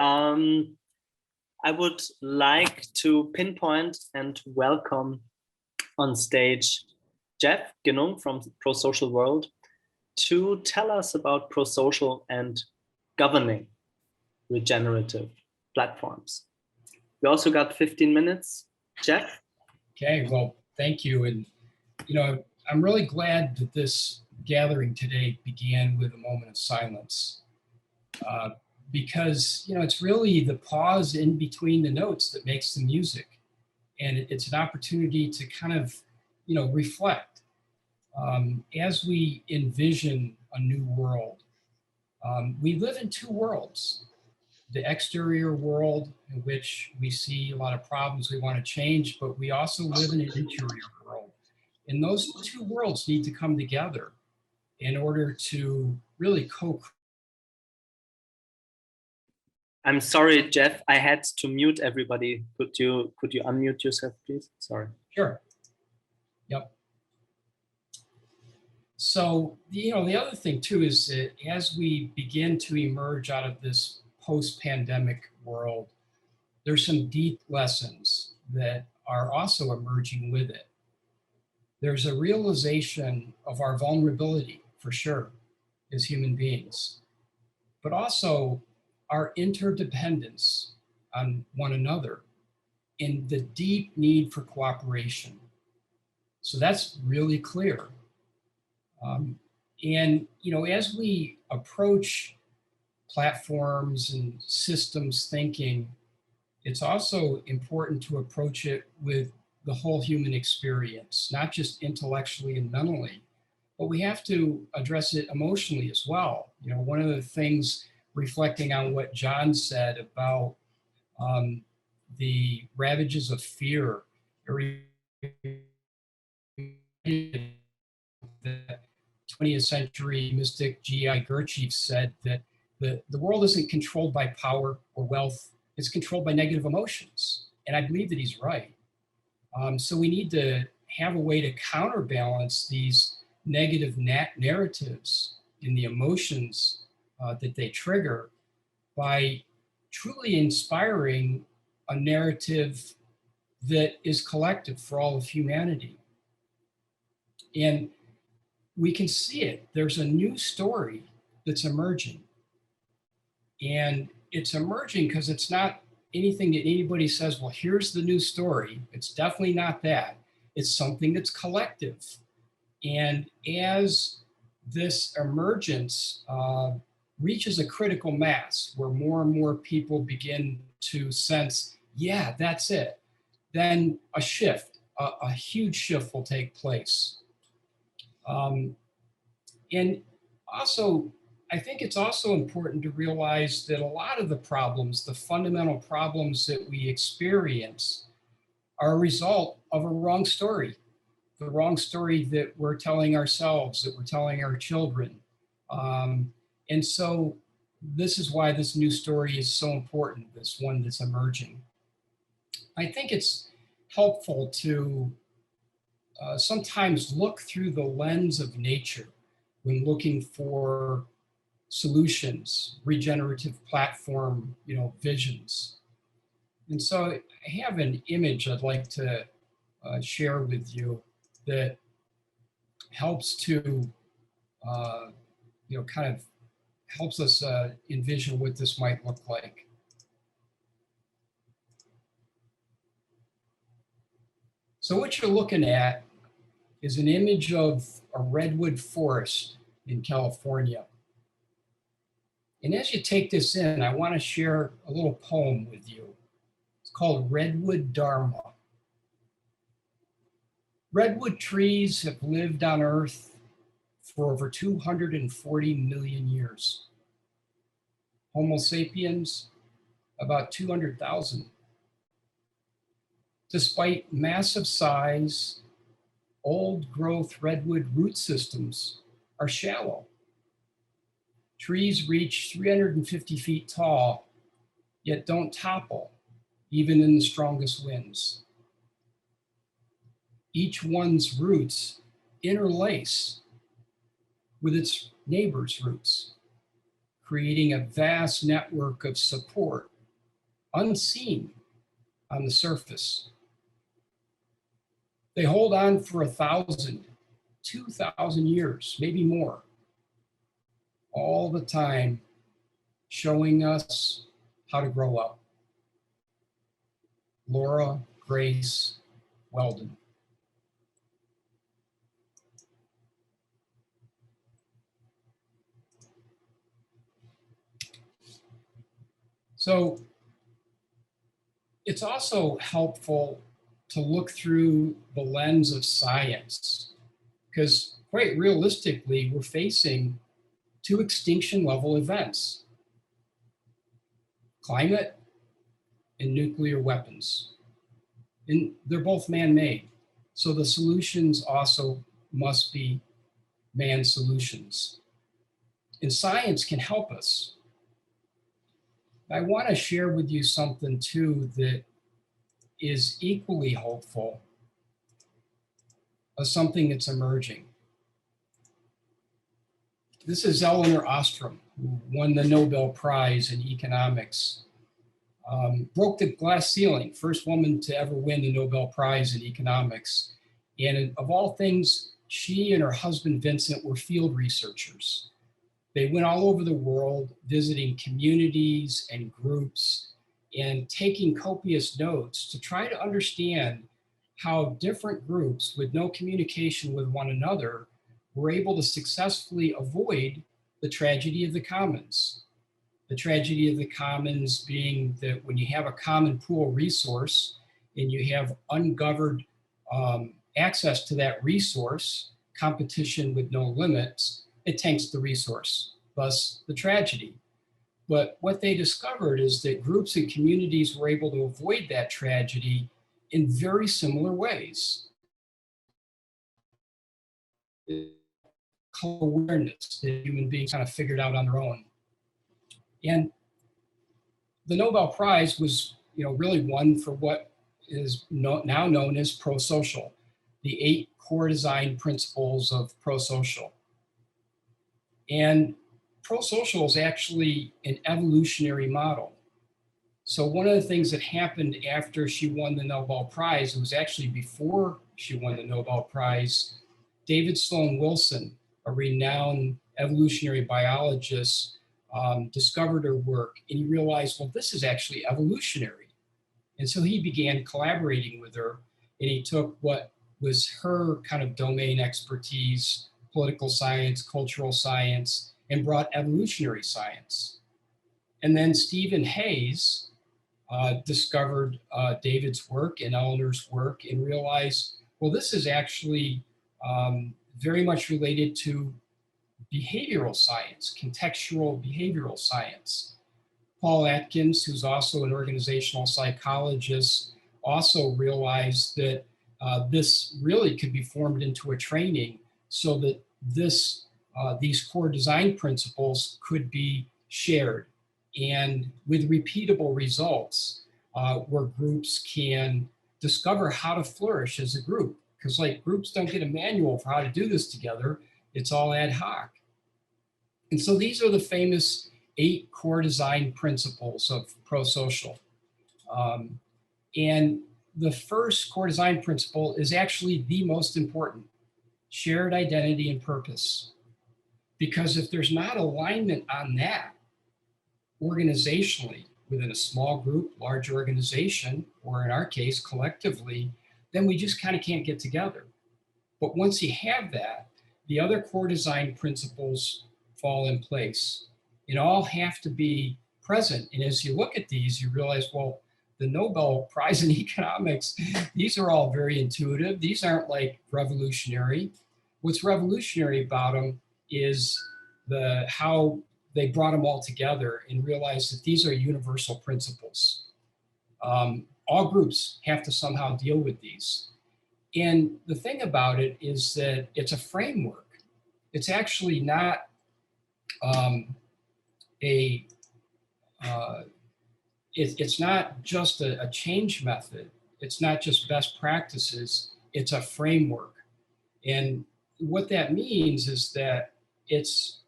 I would like to pinpoint and welcome on stage Jeff Genung from Prosocial World to tell us about Prosocial and governing regenerative platforms. We also got 15 minutes. Jeff? Okay, well, thank you. And, I'm really glad that this gathering today began with a moment of silence. Because, it's really the pause in between the notes that makes the music. And it's an opportunity to kind of, reflect. As we envision a new world, we live in two worlds. The exterior world, in which we see a lot of problems we want to change, but we also live in an interior world. And those two worlds need to come together in order to really co-create. I'm sorry, Jeff, I had to mute everybody. Could you unmute yourself, please? Sorry. Sure. Yep. So, the other thing too is that as we begin to emerge out of this post-pandemic world, there's some deep lessons that are also emerging with it. There's a realization of our vulnerability, for sure, as human beings, but also our interdependence on one another and the deep need for cooperation. So that's really clear. And, as we approach platforms and systems thinking, it's also important to approach it with the whole human experience, not just intellectually and mentally, but we have to address it emotionally as well. One of the things, reflecting on what John said about the ravages of fear, the 20th century mystic G.I. Gurdjieff said that the world isn't controlled by power or wealth, it's controlled by negative emotions. And I believe that he's right. So we need to have a way to counterbalance these negative narratives and the emotions that they trigger by truly inspiring a narrative that is collective for all of humanity. And we can see it. There's a new story that's emerging. And it's emerging because it's not anything that anybody says, well, here's the new story. It's definitely not that. It's something that's collective. And as this emergence reaches a critical mass where more and more people begin to sense, yeah, that's it, then a shift, a huge shift will take place. And also, I think it's also important to realize that a lot of the problems, the fundamental problems that we experience, are a result of a wrong story. The wrong story that we're telling ourselves, that we're telling our children. And so this is why this new story is so important, this one that's emerging. I think it's helpful to sometimes look through the lens of nature when looking for solutions, regenerative platform, visions. And so I have an image I'd like to share with you that helps to, kind of helps us envision what this might look like. So what you're looking at is an image of a redwood forest in California. And as you take this in, I want to share a little poem with you. It's called Redwood Dharma. Redwood trees have lived on Earth for over 240 million years. Homo sapiens, about 200,000. Despite massive size, old growth redwood root systems are shallow. Trees reach 350 feet tall, yet don't topple, even in the strongest winds. Each one's roots interlace with its neighbor's roots, creating a vast network of support unseen on the surface. They hold on for 1,000, 2,000 years, maybe more, all the time, showing us how to grow up. Laura Grace Weldon. So it's also helpful to look through the lens of science, because quite realistically, we're facing two extinction level events: climate and nuclear weapons. And they're both man-made. So the solutions also must be man solutions. And science can help us. I want to share with you something too that is equally hopeful of something that's emerging. This is Elinor Ostrom, who won the Nobel Prize in economics. Broke the glass ceiling, first woman to ever win the Nobel Prize in economics. And of all things, she and her husband Vincent were field researchers. They went all over the world visiting communities and groups and taking copious notes to try to understand how different groups with no communication with one another were able to successfully avoid the tragedy of the commons. The tragedy of the commons being that when you have a common pool resource and you have ungoverned access to that resource, competition with no limits, it tanks the resource, thus the tragedy. But what they discovered is that groups and communities were able to avoid that tragedy in very similar ways. Awareness that human beings kind of figured out on their own. And the Nobel Prize was, really won for what is now known as prosocial, the 8 core design principles of prosocial. And prosocial is actually an evolutionary model. So one of the things that happened after she won the Nobel Prize, it was actually before she won the Nobel Prize, David Sloan Wilson, a renowned evolutionary biologist, discovered her work, and he realized, well, this is actually evolutionary. And so he began collaborating with her, and he took what was her kind of domain expertise, political science, cultural science, and brought evolutionary science. And then Stephen Hayes discovered David's work and Elinor's work and realized, well, this is actually very much related to behavioral science, contextual behavioral science. Paul Atkins, who's also an organizational psychologist, also realized that this really could be formed into a training so that these core design principles could be shared and with repeatable results where groups can discover how to flourish as a group. Because groups don't get a manual for how to do this together. It's all ad hoc. And so these are the famous 8 core design principles of prosocial. And the first core design principle is actually the most important: shared identity and purpose. Because if there's not alignment on that organizationally, within a small group, large organization, or in our case, collectively, then we just kind of can't get together. But once you have that, the other core design principles fall in place. It all have to be present. And as you look at these, you realize, well, the Nobel Prize in economics, these are all very intuitive. These aren't revolutionary. What's revolutionary about them is how they brought them all together and realized that these are universal principles. All groups have to somehow deal with these. And the thing about it is that it's a framework. It's actually not it's not just a change method. It's not just best practices. It's a framework. And what that means is that it's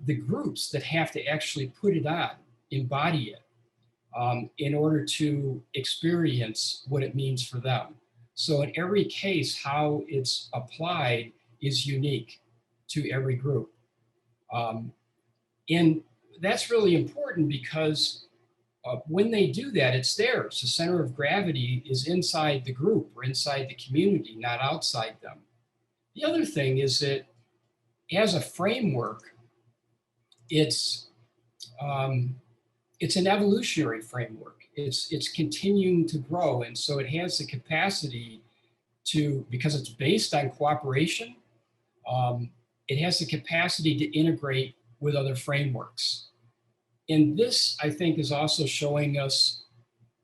the groups that have to actually put it on, embody it. in order to experience what it means for them. So in every case, how it's applied is unique to every group. And that's really important because when they do that, it's theirs. The center of gravity is inside the group or inside the community, not outside them. The other thing is that as a framework, it's an evolutionary framework. It's continuing to grow, and so it has the capacity to, because it's based on cooperation, it has the capacity to integrate with other frameworks. And this, I think, is also showing us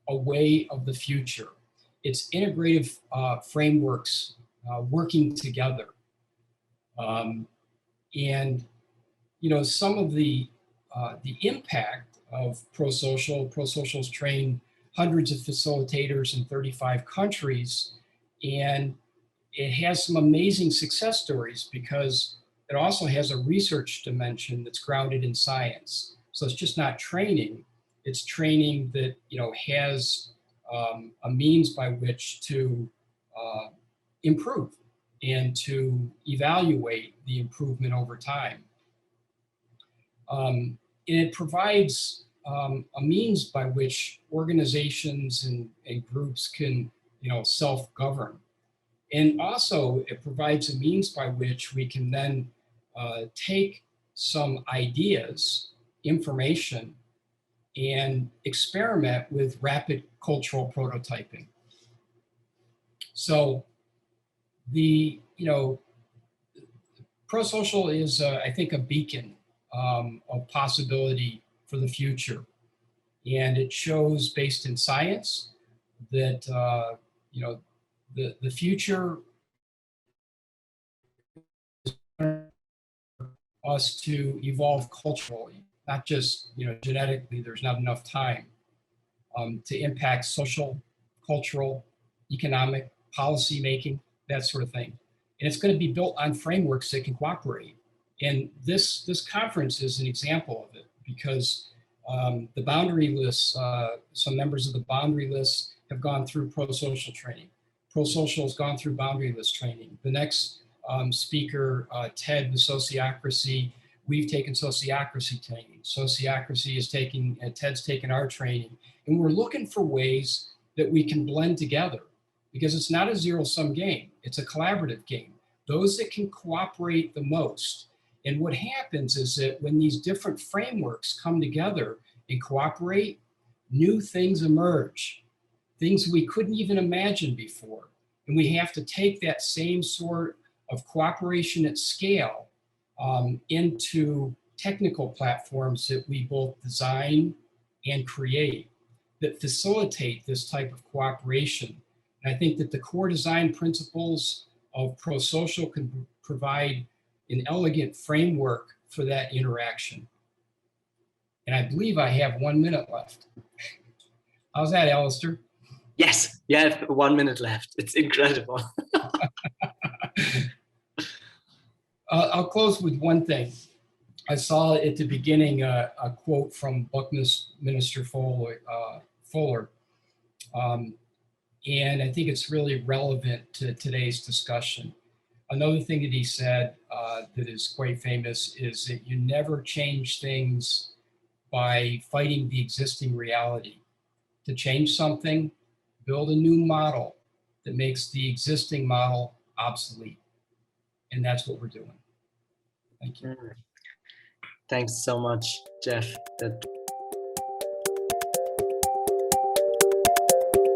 a way of the future. It's integrative frameworks working together. And, you know, some of the impact of Prosocial's trained hundreds of facilitators in 35 countries, and it has some amazing success stories because it also has a research dimension that's grounded in science. So it's just not training, it's training that, you know, has a means by which to improve and to evaluate the improvement over time. And it provides a means by which organizations and groups can, you know, self-govern. And also it provides a means by which we can then take some ideas, information, and experiment with rapid cultural prototyping. So the, you know, Prosocial is, I think, a beacon of possibility for the future. And it shows, based in science, that, you know, the future us to evolve culturally, not just, you know, genetically. There's not enough time to impact social, cultural, economic, policy making, that sort of thing. And it's going to be built on frameworks that can cooperate. And this conference is an example of it, because the boundary lists, some members of the boundary lists have gone through Prosocial training. Prosocial has gone through boundary list training. The next speaker, Ted with Sociocracy, we've taken Sociocracy training. Sociocracy is taking, Ted's taken our training. And we're looking for ways that we can blend together, because it's not a zero-sum game. It's a collaborative game. Those that can cooperate the most. And what happens is that when these different frameworks come together and cooperate, new things emerge, things we couldn't even imagine before. And we have to take that same sort of cooperation at scale into technical platforms that we both design and create that facilitate this type of cooperation. And I think that the core design principles of Prosocial can provide an elegant framework for that interaction. And I believe I have 1 minute left. How's that, Alistair? Yes, you have 1 minute left. It's incredible. I'll close with one thing. I saw at the beginning a quote from Buckminster Fuller, and I think it's really relevant to today's discussion. Another thing that he said that is quite famous is that you never change things by fighting the existing reality. To change something, build a new model that makes the existing model obsolete. And that's what we're doing. Thank you. Thanks so much, Jeff. That